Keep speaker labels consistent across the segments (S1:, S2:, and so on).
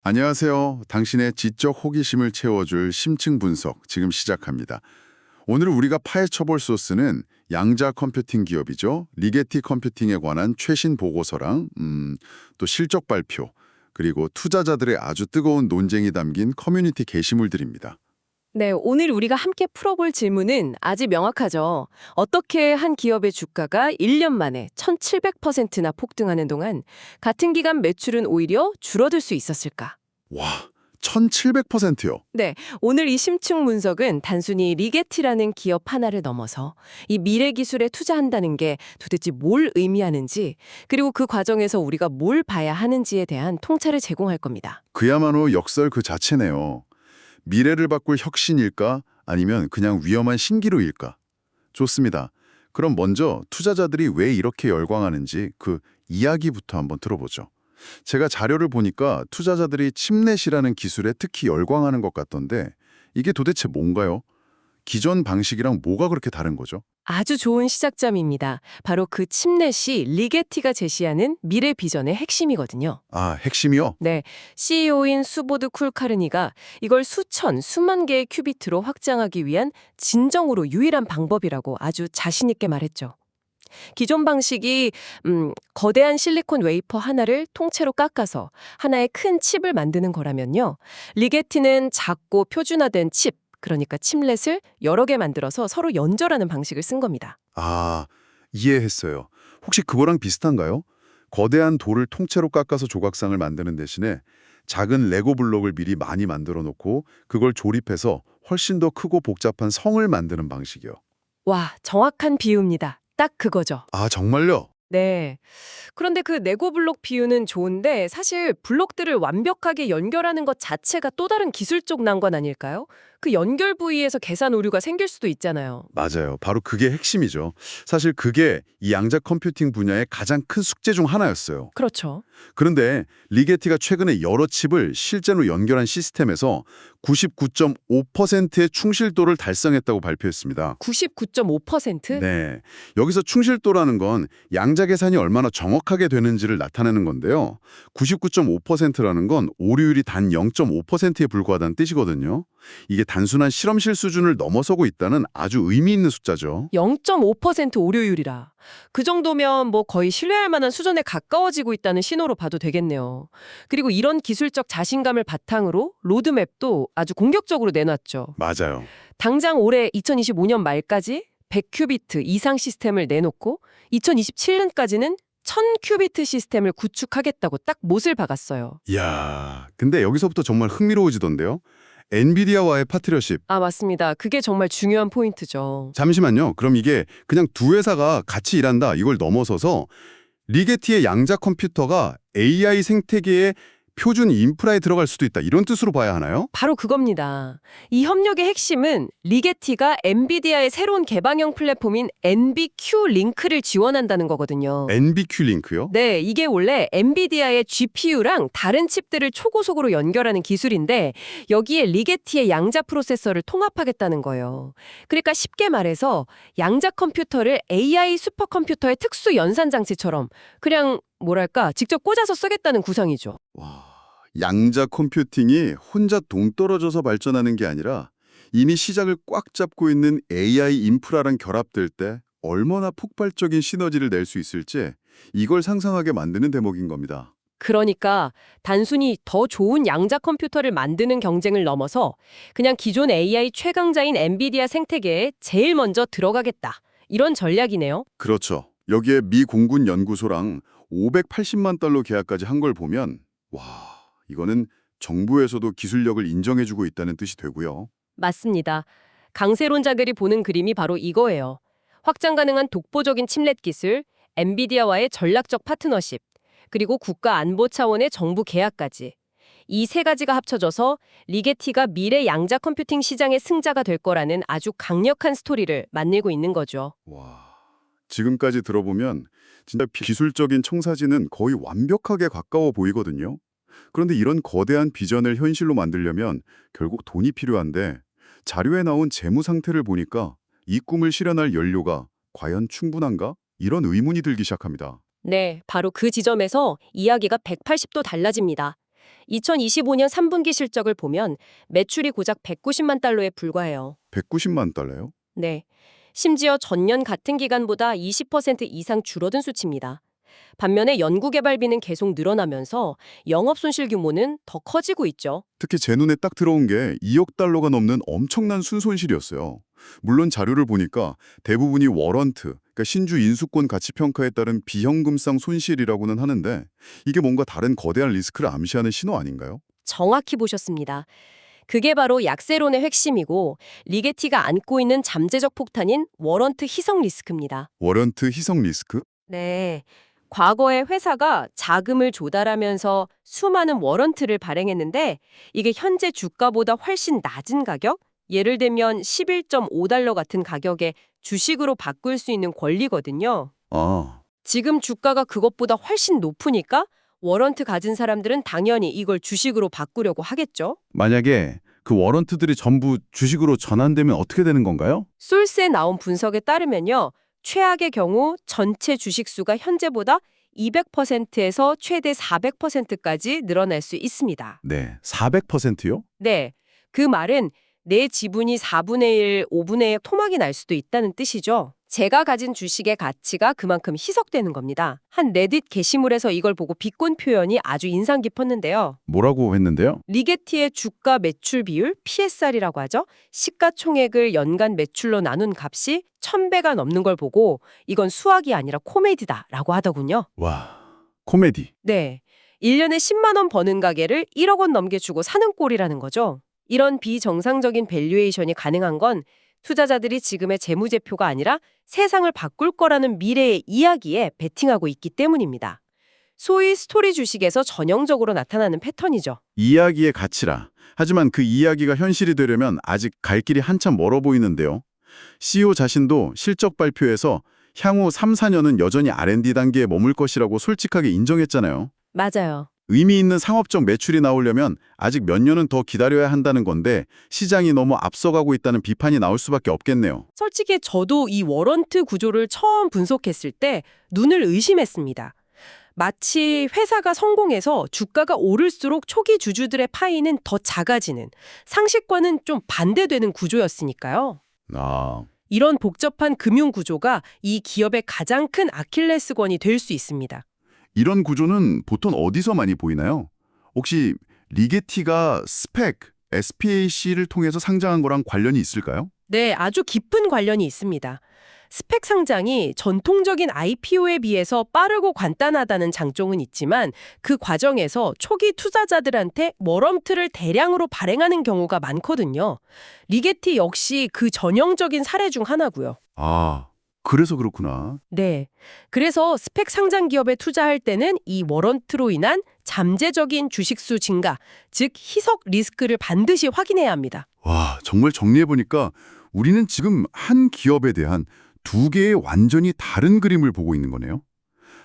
S1: 안녕하세요. 당신의 지적 호기심을 채워줄 심층 분석 지금 시작합니다. 오늘 우리가 파헤쳐볼 소스는 양자 컴퓨팅 기업이죠. 리게티 컴퓨팅에 관한 최신 보고서랑 또 실적 발표, 그리고 투자자들의 아주 뜨거운 논쟁이 담긴 커뮤니티 게시물들입니다.
S2: 네, 오늘 우리가 함께 풀어볼 질문은 아주 명확하죠. 어떻게 한 기업의 주가가 1년 만에 1700%나 폭등하는 동안 같은 기간 매출은 오히려 줄어들 수 있었을까?
S1: 와, 1700%요.
S2: 네, 오늘 이 심층 분석은 단순히 리게티라는 기업 하나를 넘어서 이 미래 기술에 투자한다는 게 도대체 뭘 의미하는지, 그리고 그 과정에서 우리가 뭘 봐야 하는지에 대한 통찰을 제공할 겁니다.
S1: 그야말로 역설 그 자체네요. 미래를 바꿀 혁신일까? 아니면 그냥 위험한 신기루일까? 좋습니다. 그럼 먼저 투자자들이 왜 이렇게 열광하는지 그 이야기부터 한번 들어보죠. 제가 자료를 보니까 투자자들이 칩넷이라는 기술에 특히 열광하는 것 같던데 이게 도대체 뭔가요? 기존 방식이랑 뭐가 그렇게 다른 거죠?
S2: 아주 좋은 시작점입니다. 바로 그 칩넷이 리게티가 제시하는 미래 비전의 핵심이거든요.
S1: 아, 핵심이요?
S2: 네, CEO인 수보드 쿨카르니가 이걸 수천, 수만 개의 큐비트로 확장하기 위한 진정으로 유일한 방법이라고 아주 자신 있게 말했죠. 기존 방식이 거대한 실리콘 웨이퍼 하나를 통째로 깎아서 하나의 큰 칩을 만드는 거라면요. 리게티는 작고 표준화된 칩, 그러니까 칩렛을 여러 개 만들어서 서로 연결하는 방식을 쓴 겁니다.
S1: 아, 이해했어요. 혹시 그거랑 비슷한가요? 거대한 돌을 통째로 깎아서 조각상을 만드는 대신에 작은 레고 블록을 미리 많이 만들어 놓고 그걸 조립해서 훨씬 더 크고 복잡한 성을 만드는 방식이요.
S2: 와, 정확한 비유입니다. 딱 그거죠.
S1: 아, 정말요?
S2: 네. 그런데 그 레고 블록 비유는 좋은데 사실 블록들을 완벽하게 연결하는 것 자체가 또 다른 기술적 난관 아닐까요? 그 연결 부위에서 계산 오류가 생길 수도 있잖아요.
S1: 맞아요. 바로 그게 핵심이죠. 사실 그게 이 양자 컴퓨팅 분야의 가장 큰 숙제 중 하나였어요.
S2: 그렇죠.
S1: 그런데 리게티가 최근에 여러 칩을 실제로 연결한 시스템에서 99.5%의 충실도를 달성했다고 발표했습니다.
S2: 99.5%?
S1: 네. 여기서 충실도라는 건 양자 계산이 얼마나 정확하게 되는지를 나타내는 건데요. 99.5%라는 건 오류율이 단 0.5%에 불과하다는 뜻이거든요. 이게 단순한 실험실 수준을 넘어서고 있다는 아주 의미 있는 숫자죠.
S2: 0.5% 오류율이라. 그 정도면 뭐 거의 신뢰할 만한 수준에 가까워지고 있다는 신호로 봐도 되겠네요. 그리고 이런 기술적 자신감을 바탕으로 로드맵도 아주 공격적으로 내놨죠.
S1: 맞아요.
S2: 당장 올해 2025년 말까지 100큐비트 이상 시스템을 내놓고 2027년까지는 1000큐비트 시스템을 구축하겠다고 딱 못을 박았어요.
S1: 이야, 근데 여기서부터 정말 흥미로워지던데요. 엔비디아와의 파트너십.
S2: 아, 맞습니다. 그게 정말 중요한 포인트죠.
S1: 잠시만요. 그럼 이게 그냥 두 회사가 같이 일한다 이걸 넘어서서 리게티의 양자 컴퓨터가 AI 생태계의 표준 인프라에 들어갈 수도 있다 이런 뜻으로 봐야 하나요?
S2: 바로 그겁니다. 이 협력의 핵심은 리게티가 엔비디아의 새로운 개방형 플랫폼인 NBQ 링크를 지원한다는 거거든요.
S1: NBQ 링크요?
S2: 네, 이게 원래 엔비디아의 GPU랑 다른 칩들을 초고속으로 연결하는 기술인데 여기에 리게티의 양자 프로세서를 통합하겠다는 거예요. 그러니까 쉽게 말해서 양자 컴퓨터를 AI 슈퍼컴퓨터의 특수 연산 장치처럼 그냥 뭐랄까 직접 꽂아서 쓰겠다는 구상이죠.
S1: 와, 양자 컴퓨팅이 혼자 동떨어져서 발전하는 게 아니라 이미 시작을 꽉 잡고 있는 AI 인프라랑 결합될 때 얼마나 폭발적인 시너지를 낼 수 있을지 이걸 상상하게 만드는 대목인 겁니다.
S2: 그러니까 단순히 더 좋은 양자 컴퓨터를 만드는 경쟁을 넘어서 그냥 기존 AI 최강자인 엔비디아 생태계에 제일 먼저 들어가겠다. 이런 전략이네요.
S1: 그렇죠. 여기에 미 공군 연구소랑 580만 달러 계약까지 한 걸 보면 와, 이거는 정부에서도 기술력을 인정해주고 있다는 뜻이 되고요.
S2: 맞습니다. 강세론자들이 보는 그림이 바로 이거예요. 확장 가능한 독보적인 칩렛 기술, 엔비디아와의 전략적 파트너십, 그리고 국가 안보 차원의 정부 계약까지. 이 세 가지가 합쳐져서 리게티가 미래 양자 컴퓨팅 시장의 승자가 될 거라는 아주 강력한 스토리를 만들고 있는 거죠.
S1: 와, 지금까지 들어보면 진짜 기술적인 청사진은 거의 완벽하게 가까워 보이거든요. 그런데 이런 거대한 비전을 현실로 만들려면 결국 돈이 필요한데 자료에 나온 재무 상태를 보니까 이 꿈을 실현할 연료가 과연 충분한가? 이런 의문이 들기 시작합니다.
S2: 네, 바로 그 지점에서 이야기가 180도 달라집니다. 2025년 3분기 실적을 보면 매출이 고작 190만 달러에 불과해요.
S1: 190만 달러요?
S2: 네. 심지어 전년 같은 기간보다 20% 이상 줄어든 수치입니다. 반면에 연구개발비는 계속 늘어나면서 영업손실 규모는 더 커지고 있죠.
S1: 특히 제 눈에 딱 들어온 게 2억 달러가 넘는 엄청난 순손실이었어요. 물론 자료를 보니까 대부분이 워런트, 그러니까 신주 인수권 가치 평가에 따른 비현금성 손실이라고는 하는데 이게 뭔가 다른 거대한 리스크를 암시하는 신호 아닌가요?
S2: 정확히 보셨습니다. 그게 바로 약세론의 핵심이고 리게티가 안고 있는 잠재적 폭탄인 워런트 희석 리스크입니다.
S1: 워런트 희석 리스크?
S2: 네. 과거에 회사가 자금을 조달하면서 수많은 워런트를 발행했는데 이게 현재 주가보다 훨씬 낮은 가격? 예를 들면 11.5달러 같은 가격에 주식으로 바꿀 수 있는 권리거든요.
S1: 아,
S2: 지금 주가가 그것보다 훨씬 높으니까 워런트 가진 사람들은 당연히 이걸 주식으로 바꾸려고 하겠죠.
S3: 만약에 그 워런트들이 전부 주식으로 전환되면 어떻게 되는 건가요?
S2: 솔스에 나온 분석에 따르면요. 최악의 경우 전체 주식 수가 현재보다 200%에서 최대 400%까지 늘어날 수 있습니다.
S3: 네, 400%요?
S2: 네, 그 말은 내 지분이 4분의 1, 5분의 1 토막이 날 수도 있다는 뜻이죠. 제가 가진 주식의 가치가 그만큼 희석되는 겁니다. 한 레딧 게시물에서 이걸 보고 비꼰 표현이 아주 인상 깊었는데요.
S3: 뭐라고 했는데요?
S2: 리게티의 주가 매출 비율, PSR이라고 하죠. 시가총액을 연간 매출로 나눈 값이 1000배가 넘는 걸 보고 이건 수학이 아니라 코미디다라고 하더군요.
S3: 와, 코미디.
S2: 네, 1년에 10만 원 버는 가게를 1억 원 넘게 주고 사는 꼴이라는 거죠. 이런 비정상적인 밸류에이션이 가능한 건 투자자들이 지금의 재무제표가 아니라 세상을 바꿀 거라는 미래의 이야기에 베팅하고 있기 때문입니다. 소위 스토리 주식에서 전형적으로 나타나는 패턴이죠.
S1: 이야기의 가치라. 하지만 그 이야기가 현실이 되려면 아직 갈 길이 한참 멀어 보이는데요. CEO 자신도 실적 발표에서 향후 3, 4년은 여전히 R&D 단계에 머물 것이라고 솔직하게 인정했잖아요.
S2: 맞아요.
S1: 의미 있는 상업적 매출이 나오려면 아직 몇 년은 더 기다려야 한다는 건데 시장이 너무 앞서가고 있다는 비판이 나올 수밖에 없겠네요.
S2: 솔직히 저도 이 워런트 구조를 처음 분석했을 때 눈을 의심했습니다. 마치 회사가 성공해서 주가가 오를수록 초기 주주들의 파이는 더 작아지는, 상식과는 좀 반대되는 구조였으니까요.
S1: 아,
S2: 이런 복잡한 금융 구조가 이 기업의 가장 큰 아킬레스건이 될 수 있습니다.
S1: 이런 구조는 보통 어디서 많이 보이나요? 혹시 리게티가 스펙, SPAC를 통해서 상장한 거랑 관련이 있을까요?
S2: 네, 아주 깊은 관련이 있습니다. 스펙 상장이 전통적인 IPO에 비해서 빠르고 간단하다는 장점은 있지만 그 과정에서 초기 투자자들한테 워런트를 대량으로 발행하는 경우가 많거든요. 리게티 역시 그 전형적인 사례 중 하나고요.
S1: 아, 그래서 그렇구나.
S2: 네. 그래서 스펙 상장 기업에 투자할 때는 이 워런트로 인한 잠재적인 주식수 증가, 즉 희석 리스크를 반드시 확인해야 합니다.
S1: 와, 정말 정리해보니까 우리는 지금 한 기업에 대한 두 개의 완전히 다른 그림을 보고 있는 거네요.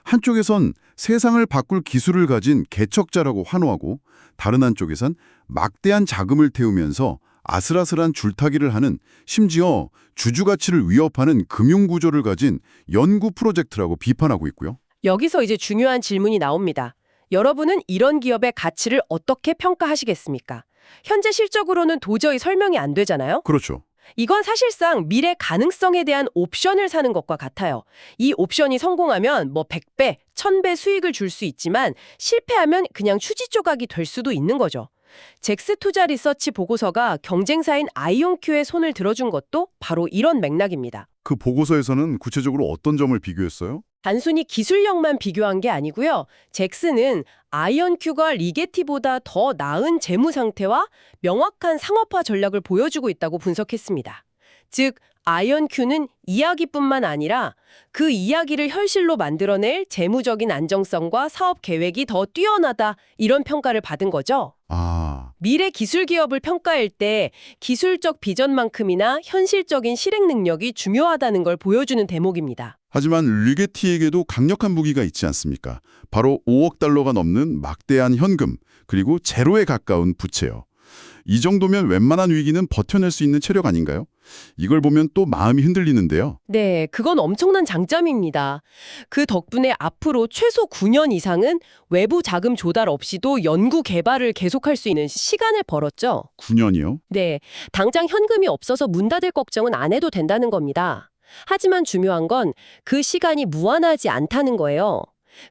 S1: 한쪽에선 세상을 바꿀 기술을 가진 개척자라고 환호하고 다른 한쪽에선 막대한 자금을 태우면서 아슬아슬한 줄타기를 하는 심지어 주주 가치를 위협하는 금융구조를 가진 연구 프로젝트라고 비판하고 있고요.
S2: 여기서 이제 중요한 질문이 나옵니다. 여러분은 이런 기업의 가치를 어떻게 평가하시겠습니까? 현재 실적으로는 도저히 설명이 안 되잖아요?
S1: 그렇죠.
S2: 이건 사실상 미래 가능성에 대한 옵션을 사는 것과 같아요. 이 옵션이 성공하면 뭐 100배, 1000배 수익을 줄 수 있지만 실패하면 그냥 휴지 조각이 될 수도 있는 거죠. 잭스 투자 리서치 보고서가 경쟁사인 아이온큐의 손을 들어준 것도 바로 이런 맥락입니다.
S1: 그 보고서에서는 구체적으로 어떤 점을 비교했어요?
S2: 단순히 기술력만 비교한 게 아니고요. 잭스는 아이온큐가 리게티보다 더 나은 재무 상태와 명확한 상업화 전략을 보여주고 있다고 분석했습니다. 즉, 아이온큐는 이야기뿐만 아니라 그 이야기를 현실로 만들어낼 재무적인 안정성과 사업 계획이 더 뛰어나다 이런 평가를 받은 거죠.
S1: 아,
S2: 미래 기술 기업을 평가할 때 기술적 비전만큼이나 현실적인 실행 능력이 중요하다는 걸 보여주는 대목입니다.
S1: 하지만 리게티에게도 강력한 무기가 있지 않습니까? 바로 5억 달러가 넘는 막대한 현금, 그리고 제로에 가까운 부채요. 이 정도면 웬만한 위기는 버텨낼 수 있는 체력 아닌가요? 이걸 보면 또 마음이 흔들리는데요.
S2: 네, 그건 엄청난 장점입니다. 그 덕분에 앞으로 최소 9년 이상은 외부 자금 조달 없이도 연구 개발을 계속할 수 있는 시간을 벌었죠.
S1: 9년이요?
S2: 네, 당장 현금이 없어서 문 닫을 걱정은 안 해도 된다는 겁니다. 하지만 중요한 건 그 시간이 무한하지 않다는 거예요.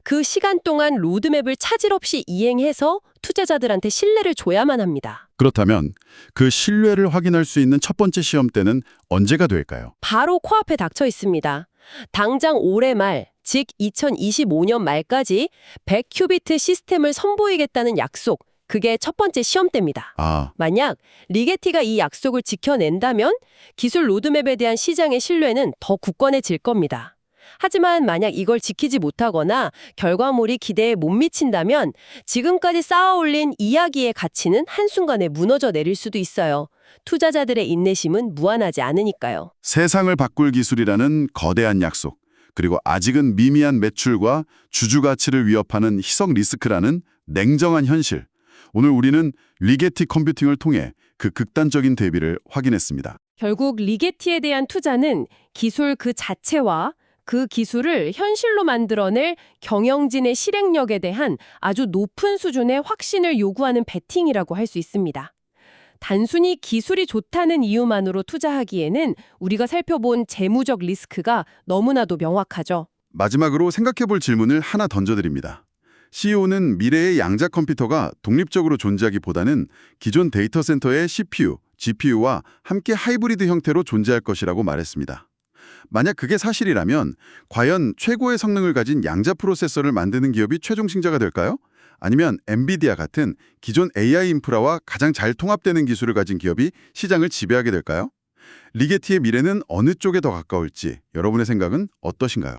S2: 그 시간 동안 로드맵을 차질 없이 이행해서 투자자들한테 신뢰를 줘야만 합니다.
S1: 그렇다면 그 신뢰를 확인할 수 있는 첫 번째 시험 때는 언제가 될까요?
S2: 바로 코앞에 닥쳐 있습니다. 당장 올해 말, 즉 2025년 말까지 100큐비트 시스템을 선보이겠다는 약속, 그게 첫 번째 시험대입니다.
S1: 아,
S2: 만약 리게티가 이 약속을 지켜낸다면 기술 로드맵에 대한 시장의 신뢰는 더 굳건해질 겁니다. 하지만 만약 이걸 지키지 못하거나 결과물이 기대에 못 미친다면 지금까지 쌓아올린 이야기의 가치는 한순간에 무너져 내릴 수도 있어요. 투자자들의 인내심은 무한하지 않으니까요.
S1: 세상을 바꿀 기술이라는 거대한 약속, 그리고 아직은 미미한 매출과 주주 가치를 위협하는 희석 리스크라는 냉정한 현실. 오늘 우리는 리게티 컴퓨팅을 통해 그 극단적인 대비를 확인했습니다.
S2: 결국 리게티에 대한 투자는 기술 그 자체와 그 기술을 현실로 만들어낼 경영진의 실행력에 대한 아주 높은 수준의 확신을 요구하는 베팅이라고 할 수 있습니다. 단순히 기술이 좋다는 이유만으로 투자하기에는 우리가 살펴본 재무적 리스크가 너무나도 명확하죠.
S1: 마지막으로 생각해 볼 질문을 하나 던져드립니다. CEO는 미래의 양자 컴퓨터가 독립적으로 존재하기보다는 기존 데이터 센터의 CPU, GPU와 함께 하이브리드 형태로 존재할 것이라고 말했습니다. 만약 그게 사실이라면 과연 최고의 성능을 가진 양자 프로세서를 만드는 기업이 최종 승자가 될까요? 아니면 엔비디아 같은 기존 AI 인프라와 가장 잘 통합되는 기술을 가진 기업이 시장을 지배하게 될까요? 리게티의 미래는 어느 쪽에 더 가까울지 여러분의 생각은 어떠신가요?